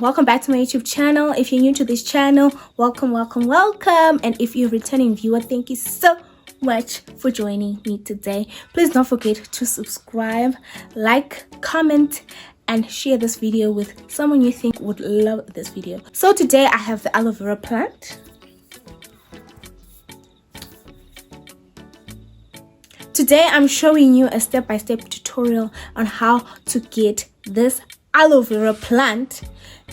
welcome back to my YouTube channel. If you're new to this channel, welcome. And if you're a returning viewer, thank you so much for joining me today. Please don't forget to subscribe, like, comment, and share this video with someone you think would love this video. So today I have the aloe vera plant. Today I'm showing you a step-by-step tutorial on how to get this aloe vera plant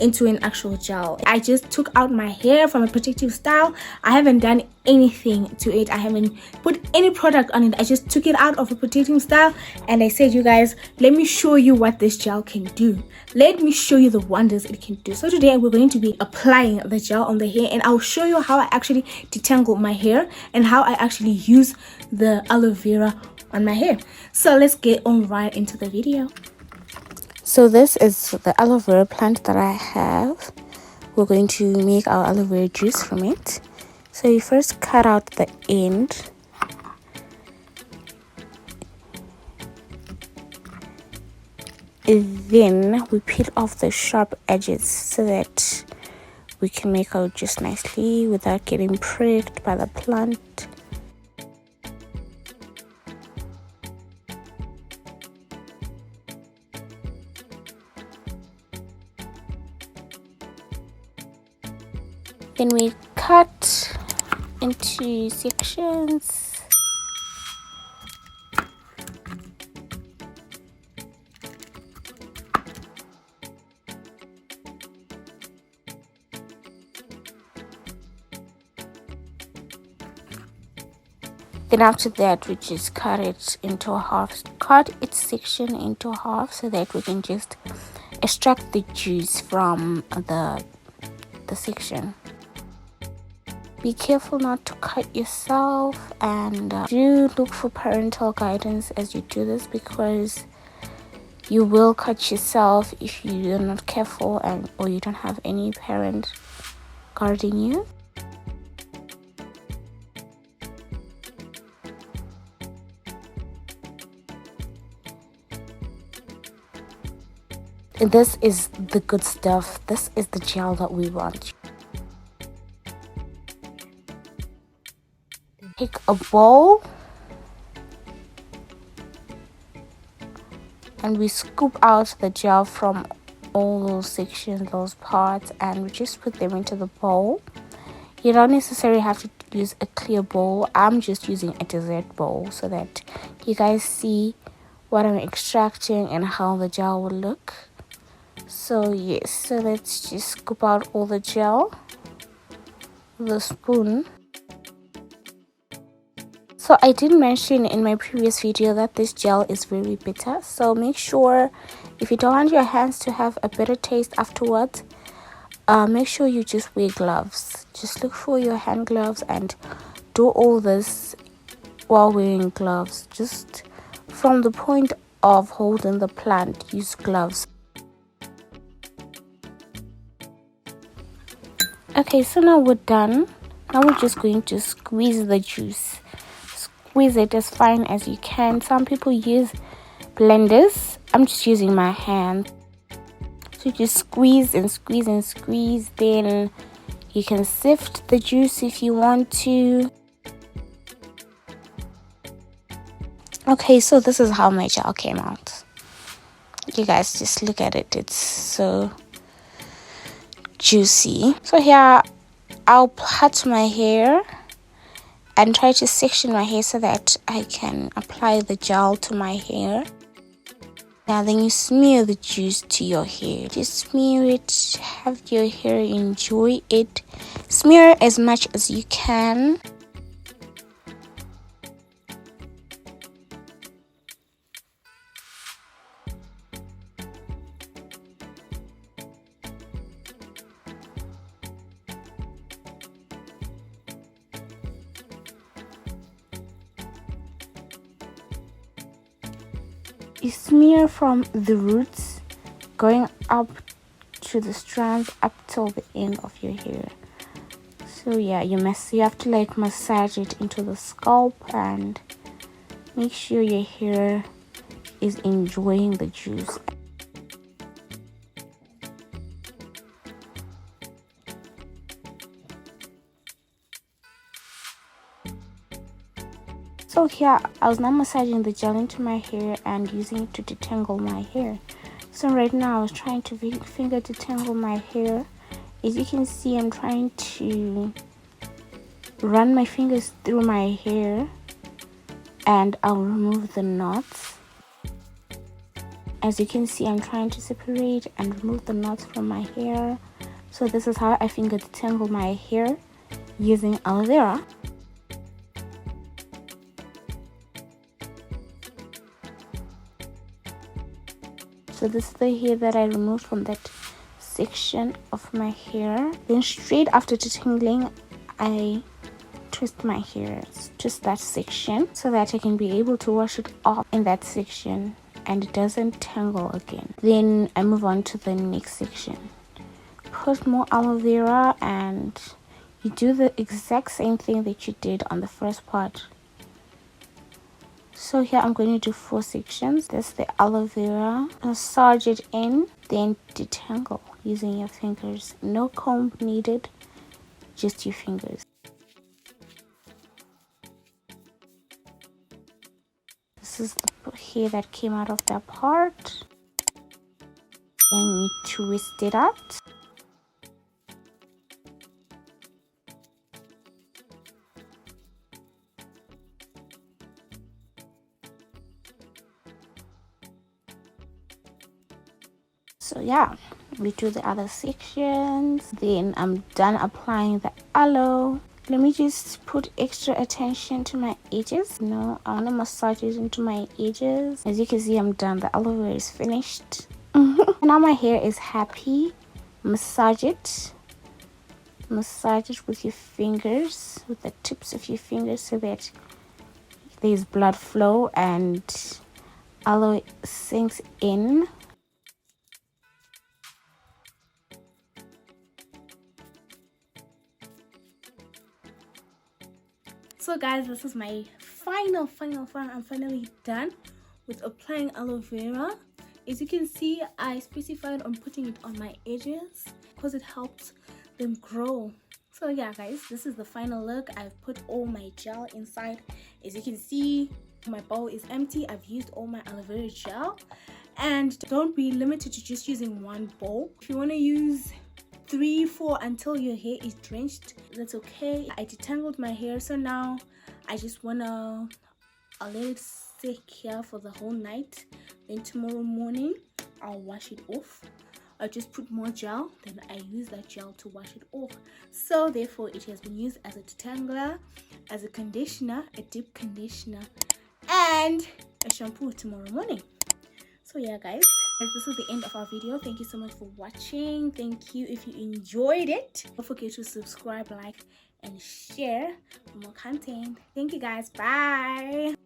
into an actual gel. I just took out my hair from a protective style. I haven't done anything to it. I haven't put any product on it. I just took it out of a protective style and I said, you guys, let me show you what this gel can do. Let me show you the wonders it can do. So today we're going to be applying the gel on the hair, and I'll show you how I actually detangle my hair and how I actually use the aloe vera on my hair. So let's get on right into the video. So this is the aloe vera plant that I have. We're going to make our aloe vera juice from it. So you first cut out the end. Then we peel off the sharp edges so that we can make our juice nicely without getting pricked by the plant. Then we cut into sections. Then after that, we just cut it into half. Cut its section into half so that we can just extract the juice from the section. Be careful not to cut yourself, and do look for parental guidance as you do this, because you will cut yourself if you are not careful or you don't have any parent guarding you. This is the good stuff. This is the gel that we want. Take a bowl and we scoop out the gel from all those sections, those parts, and we just put them into the bowl. You don't necessarily have to use a clear bowl. I'm just using a dessert bowl so that you guys see what I'm extracting and how the gel will look. So yes, so let's just scoop out all the gel with a spoon. So I did mention in my previous video that this gel is very bitter, so make sure, if you don't want your hands to have a bitter taste afterwards, make sure you just wear gloves. Just look for your hand gloves and do all this while wearing gloves. Just from the point of holding the plant, use gloves. Okay, so now we're done. Now we're just going to squeeze the juice. Squeeze it as fine as you can. Some people use blenders. I'm just using my hand. So just squeeze and squeeze and squeeze. Then you can sift the juice if you want to. Okay, so this is how my gel came out. You guys just look at it. It's so juicy. So here I'll plait my hair and try to section my hair so that I can apply the gel to my hair. Now then you smear the juice to your hair. Just smear it, have your hair enjoy it. Smear as much as you can. You smear from the roots going up to the strands up till the end of your hair. So yeah, you have to like massage it into the scalp and make sure your hair is enjoying the juice. So here I was now massaging the gel into my hair and using it to detangle my hair. So right now I was trying to finger detangle my hair. As you can see, I'm trying to run my fingers through my hair and I'll remove the knots. As you can see, I'm trying to separate and remove the knots from my hair. So this is how I finger detangle my hair using aloe vera. So this is the hair that I removed from that section of my hair. Then straight after detangling, I twist my hair, twist that section so that I can be able to wash it off in that section and it doesn't tangle again. Then I move on to the next section. Put more aloe vera and you do the exact same thing that you did on the first part. So here I'm going to do 4 sections. That's the aloe vera. Massage it in, then detangle using your fingers. No comb needed, just your fingers. This is the hair that came out of that part. Then you twist it out. So yeah, we do the other sections. Then I'm done applying the aloe. Let me just put extra attention to my edges. No, I want to massage it into my edges. As you can see, I'm done. The aloe vera is finished. Now my hair is happy. Massage it. Massage it with your fingers, with the tips of your fingers, so that there's blood flow and aloe sinks in. So guys, this is my final I'm finally done with applying aloe vera. As you can see, I specified on putting it on my edges because it helps them grow. So yeah guys, this is the final look. I've put all my gel inside. As you can see, my bowl is empty. I've used all my aloe vera gel. And don't be limited to just using one bowl. If you want to use 3-4 until your hair is drenched, that's okay. I detangled my hair, so now I just wanna let it sit here for the whole night. Then tomorrow morning I'll wash it off. I'll just put more gel, then I use that gel to wash it off. So therefore it has been used as a detangler, as a conditioner, a deep conditioner, and a shampoo tomorrow morning. So yeah guys, this is the end of our video. Thank you so much for watching. Thank you if you enjoyed it. Don't forget to subscribe, like, and share for more content. Thank you guys. Bye.